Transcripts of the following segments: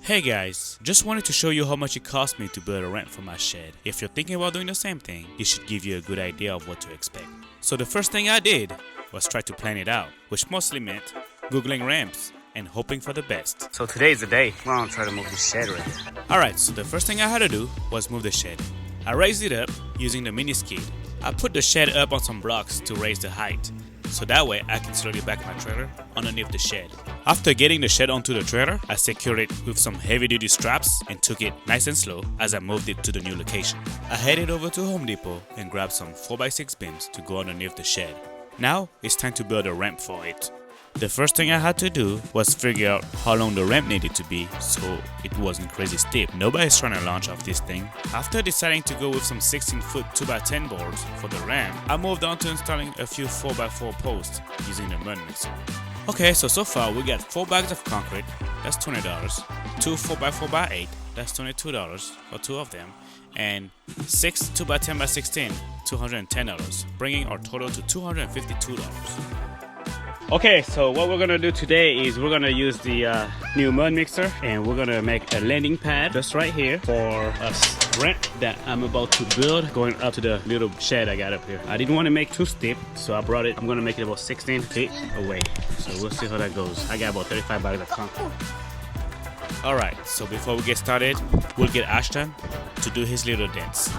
Hey guys, just wanted to show you how much it cost me to build a ramp for my shed. If you're thinking about doing the same thing, it should give you a good idea of what to expect. So the first thing I did was try to plan it out, which mostly meant googling ramps and hoping for the best. So today is the day. We're gonna try to move the shed right here. Alright, so the first thing I had to do was move the shed. I raised it up using the mini skid. I put the shed up on some blocks to raise the height, so that way I can slowly back my trailer underneath the shed. After getting the shed onto the trailer, I secured it with some heavy-duty straps and took it nice and slow as I moved it to the new location. I headed over to Home Depot and grabbed some 4x6 beams to go underneath the shed. Now it's time to build a ramp for it. The first thing I had to do was figure out how long the ramp needed to be so it wasn't crazy steep. Nobody's trying to launch off this thing. After deciding to go with some 16-foot 2x10 boards for the ramp, I moved on to installing a few 4x4 posts using the mud mixer. Okay, so far we got 4 bags of concrete, that's $20, 2 4x4x8, that's $22 for 2 of them, and 6 2x10x16, $210, bringing our total to $252. Okay, so what we're gonna do today is we're gonna use the new mud mixer and we're gonna make a landing pad just right here for a ramp that I'm about to build going up to the little shed I got up here. I didn't want to make too steep, so I brought it. I'm gonna make it about 16 feet away. So we'll see how that goes. I got about 35 bags of concrete. Alright, so before we get started, we'll get Ashton to do his little dance.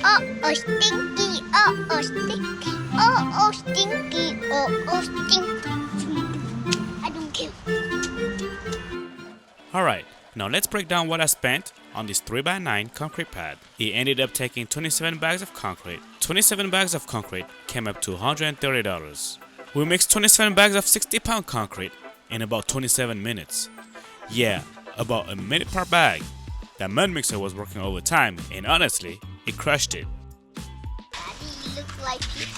Oh, stinky, oh, stinky, oh, stinky, oh, stinky. I don't care. Alright, now let's break down what I spent on this 3x9 concrete pad. It ended up taking 27 bags of concrete. 27 bags of concrete came up to $130. We mixed 27 bags of 60-pound concrete in about 27 minutes. Yeah, about a minute per bag. The mud mixer was working overtime and honestly, it crushed it. Daddy look like pee-pee.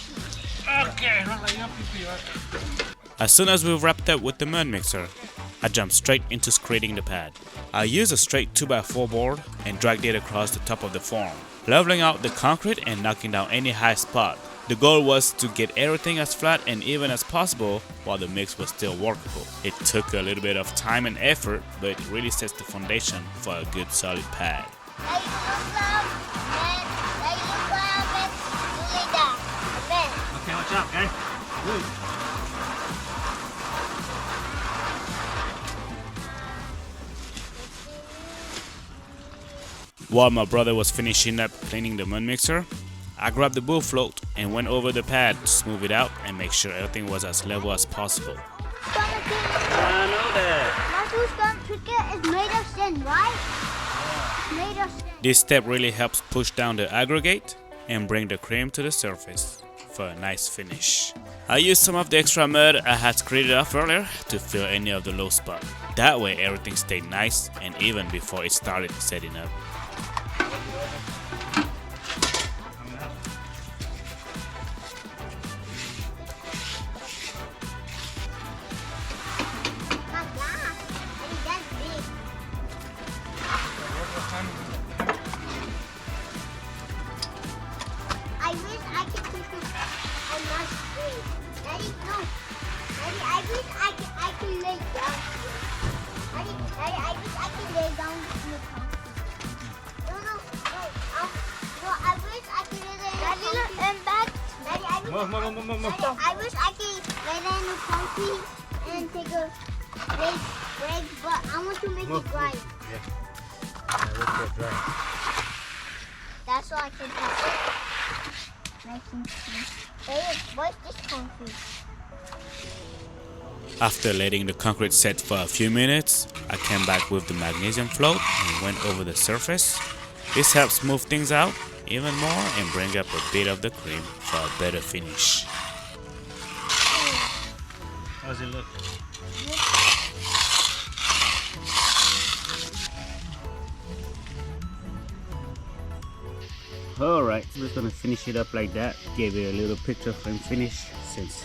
Okay, don't let your pee-pee. As soon as we wrapped up with the mud mixer, I jumped straight into screeding the pad. I used a straight 2x4 board and dragged it across the top of the form, leveling out the concrete and knocking down any high spot. The goal was to get everything as flat and even as possible while the mix was still workable. It took a little bit of time and effort, but it really sets the foundation for a good solid pad. Okay, watch out, guys. While my brother was finishing up cleaning the mud mixer, I grabbed the bull float and went over the pad to smooth it out and make sure everything was as level as possible. I know that. Matthew's cricket is made of sand, right? It's made of sand. This step really helps push down the aggregate and bring the cream to the surface for a nice finish. I used some of the extra mud I had scraped off earlier to fill any of the low spots. That way everything stayed nice and even before it started setting up. I wish I could push this and not straight. Daddy, no. Daddy, I wish I could lay down here. Daddy, I wish I could lay down in the concrete. No, I wish I could lay down in the concrete. Daddy, and back. Daddy, I wish I could lay down in the concrete and take a break, but I want to make it dry. That's why I can touch it. What's this concrete? After letting the concrete set for a few minutes, I came back with the magnesium float and went over the surface. This helps smooth things out even more and bring up a bit of the cream for a better finish. How does it look? Alright, so we're gonna finish it up like that. Gave it a little picture frame finish since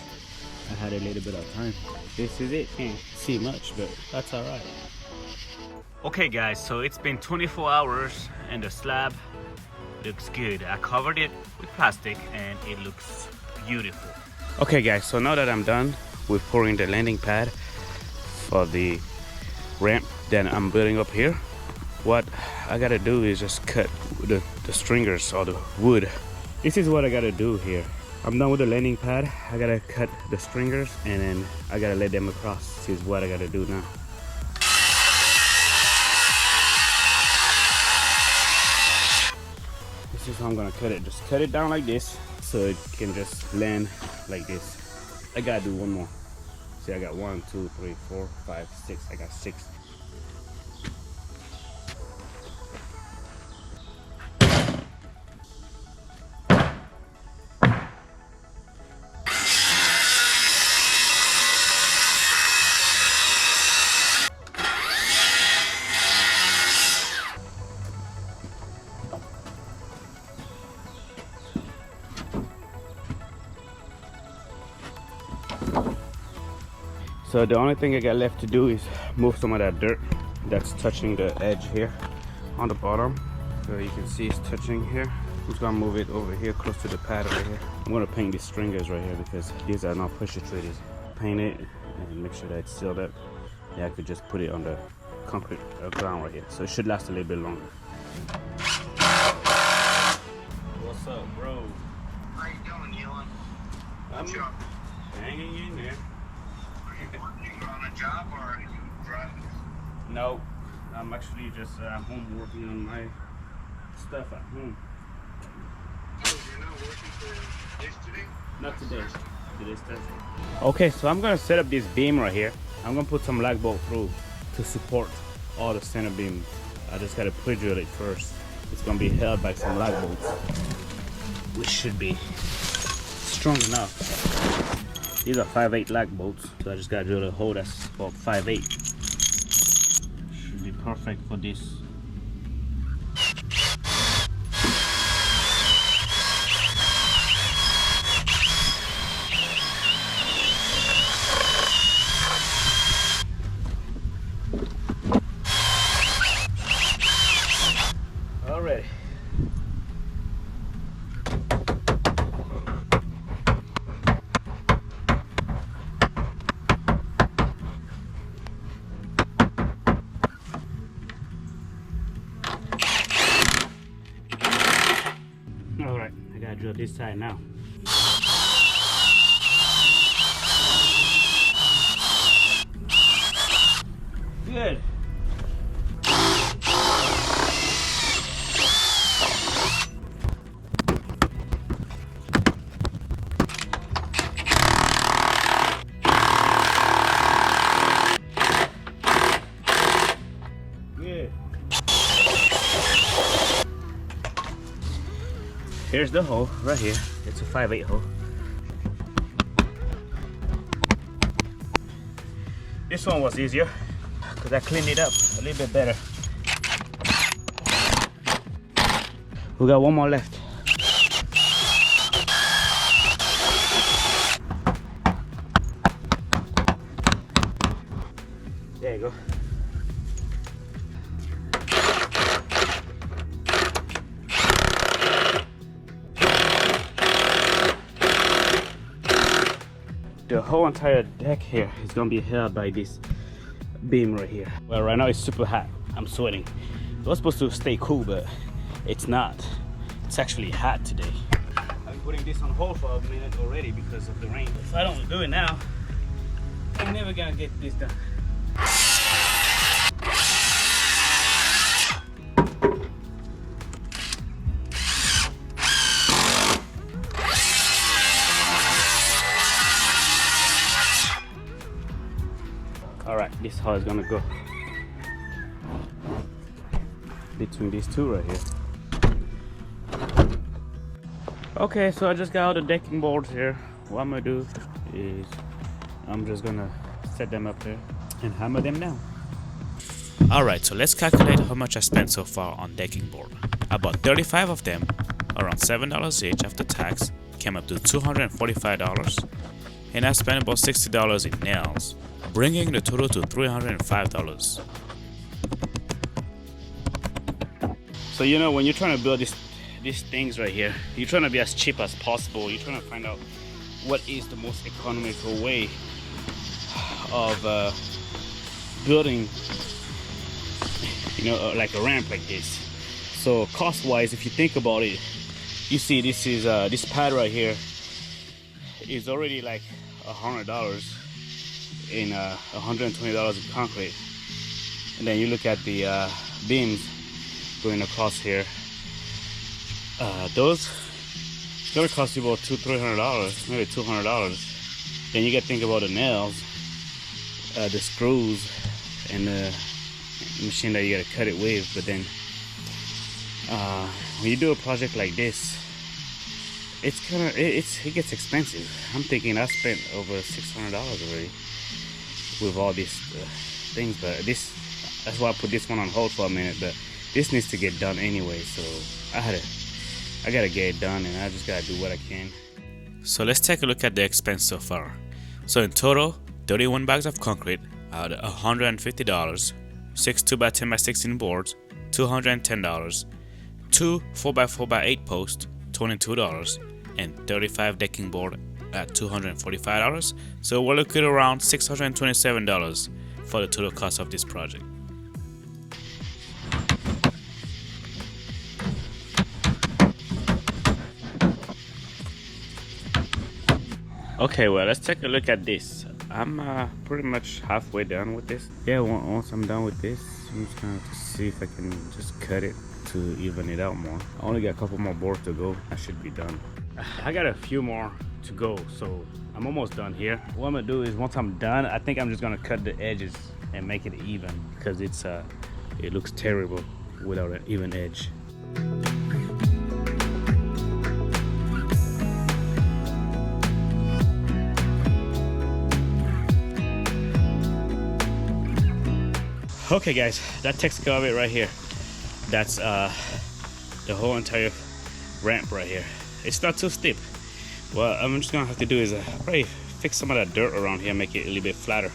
I had a little bit of time. This is it. Can't see much, but that's alright. Okay guys, so it's been 24 hours and the slab looks good. I covered it with plastic and it looks beautiful. Okay guys, so now that I'm done with pouring the landing pad for the ramp Then I'm building up here. What I gotta do is just cut the stringers or the wood. This is what I gotta do here. I'm done with the landing pad. I gotta cut the stringers and then I gotta lay them across. This is what I gotta do now. This is how I'm gonna cut it. Just cut it down like this so it can just land like this. I gotta do one more. See, I got 1, 2, 3, 4, 5, 6. I got 6. So the only thing I got left to do is move some of that dirt that's touching the edge here on the bottom. So you can see it's touching here. I'm just gonna move it over here close to the pad right here. I'm gonna paint these stringers right here because these are not pressure treated. Paint it and make sure that it's sealed up. Yeah, I could just put it on the concrete ground right here. So it should last a little bit longer. What's up, bro? How you doing, Elon? I'm hanging in there. Are you working on a job or are you driving? No, I'm actually just home working on my stuff at home. Oh, you're not working for this today? Not today. Today's Thursday. Okay, so I'm gonna set up this beam right here. I'm gonna put some lag bolt through to support all the center beam. I just gotta pre-drill it first. It's gonna be held by some lag bolts, which should be strong enough. These are 5/8 lag bolts, so I just gotta drill a hole that's about 5/8. Should be perfect for this. Already. Alright, I gotta drill this side now. Good. Here's the hole right here. It's a 5/8 hole. This one was easier because I cleaned it up a little bit better. We got one more left. There you go. The whole entire deck here is gonna be held by this beam right here. Well, right now it's super hot. I'm sweating. It was supposed to stay cool, but it's not. It's actually hot today. I've been putting this on hold for a minute already because of the rain. If I don't do it now, I'm never gonna get this done. Alright, this is how it's gonna go. Between these two right here. Okay, so I just got all the decking boards here. What I'm gonna do is I'm just gonna set them up there and hammer them down. Alright, so let's calculate how much I spent so far on decking board. I bought 35 of them, around $7 each after tax, came up to $245, and I spent about $60 in nails, bringing the total to $305. So you know, when you're trying to build these things right here, you're trying to be as cheap as possible. You're trying to find out what is the most economical way of building you know, like a ramp like this. So cost-wise, if you think about it, you see this is this pad right here is already like $100 in $120 in concrete, and then you look at the beams going across here. Those it's gonna cost you about $200-300, maybe $200. Then you gotta think about the nails, the screws, and the machine that you gotta cut it with. But then when you do a project like this, it gets expensive. I'm thinking I spent over $600 already with all these things, but that's why I put this one on hold for a minute. But this needs to get done anyway, so I gotta get it done, and I just gotta do what I can. So let's take a look at the expense so far. So in total, 31 bags of concrete at $150, 6 2x10x16 boards, $210, 2 4x4x8 posts, $22, and 35 decking board at $245. So we're looking around $627 for the total cost of this project. Okay, well, let's take a look at this. I'm pretty much halfway done with this. Yeah, once I'm done with this, I'm just gonna see if I can just cut it to even it out more. I only got a couple more boards to go. I should be done. I got a few more to go, so I'm almost done here. What I'm gonna do is, once I'm done, I think I'm just gonna cut the edges and make it even, because it looks terrible without an even edge. Okay guys, that takes care of it right here. That's the whole entire ramp right here. It's not too steep. What I'm just gonna have to do is probably fix some of that dirt around here, make it a little bit flatter,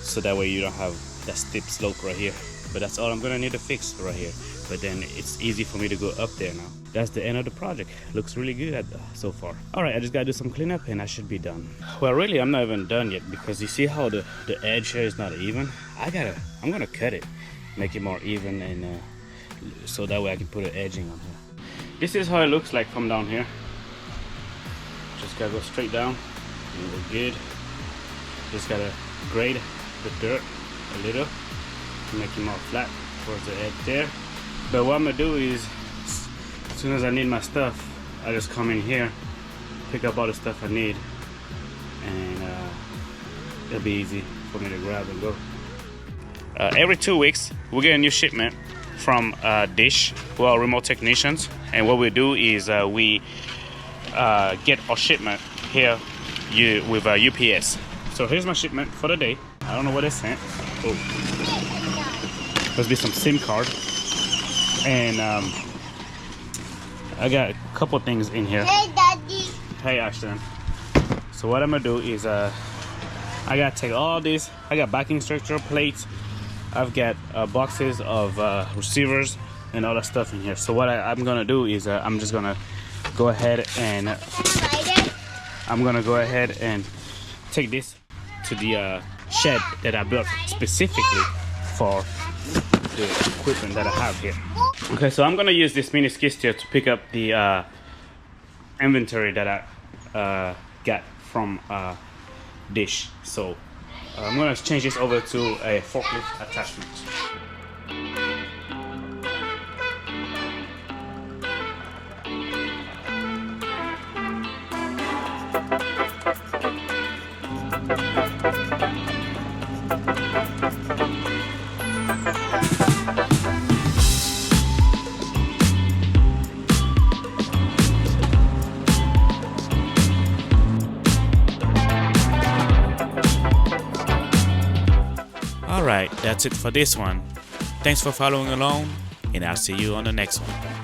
so that way you don't have that steep slope right here. But that's all I'm gonna need to fix right here. But then it's easy for me to go up there now. That's the end of the project. Looks really good so far. All right, I just gotta do some cleanup and I should be done. Well, really, I'm not even done yet, because you see how the edge here is not even. I'm gonna cut it, make it more even, and so that way I can put an edging on here. This is how it looks like from down here. Just gotta go straight down and we're good. Just gotta grade the dirt a little to make it more flat towards the edge there. But what I'm gonna do is, as soon as I need my stuff, I just come in here, pick up all the stuff I need, and it'll be easy for me to grab and go. Every 2 weeks, we get a new shipment from Dish, who are remote technicians, and what we do is we get our shipment here with UPS. So here's my shipment for the day. I don't know what they sent. Oh, must be some SIM card. And I got a couple things in here. Hey, Daddy. Hey, Ashton. So what I'm gonna do is I gotta take all this. I got backing structure, plates. I've got boxes of receivers and all that stuff in here. So what I'm gonna do is I'm just gonna go ahead and take this to the shed that I built specifically for the equipment that I have here. Okay, so I'm gonna use this mini skid steer to pick up the inventory that I got from Dish. So I'm gonna change this over to a forklift attachment. Alright, that's it for this one. Thanks for following along, and I'll see you on the next one.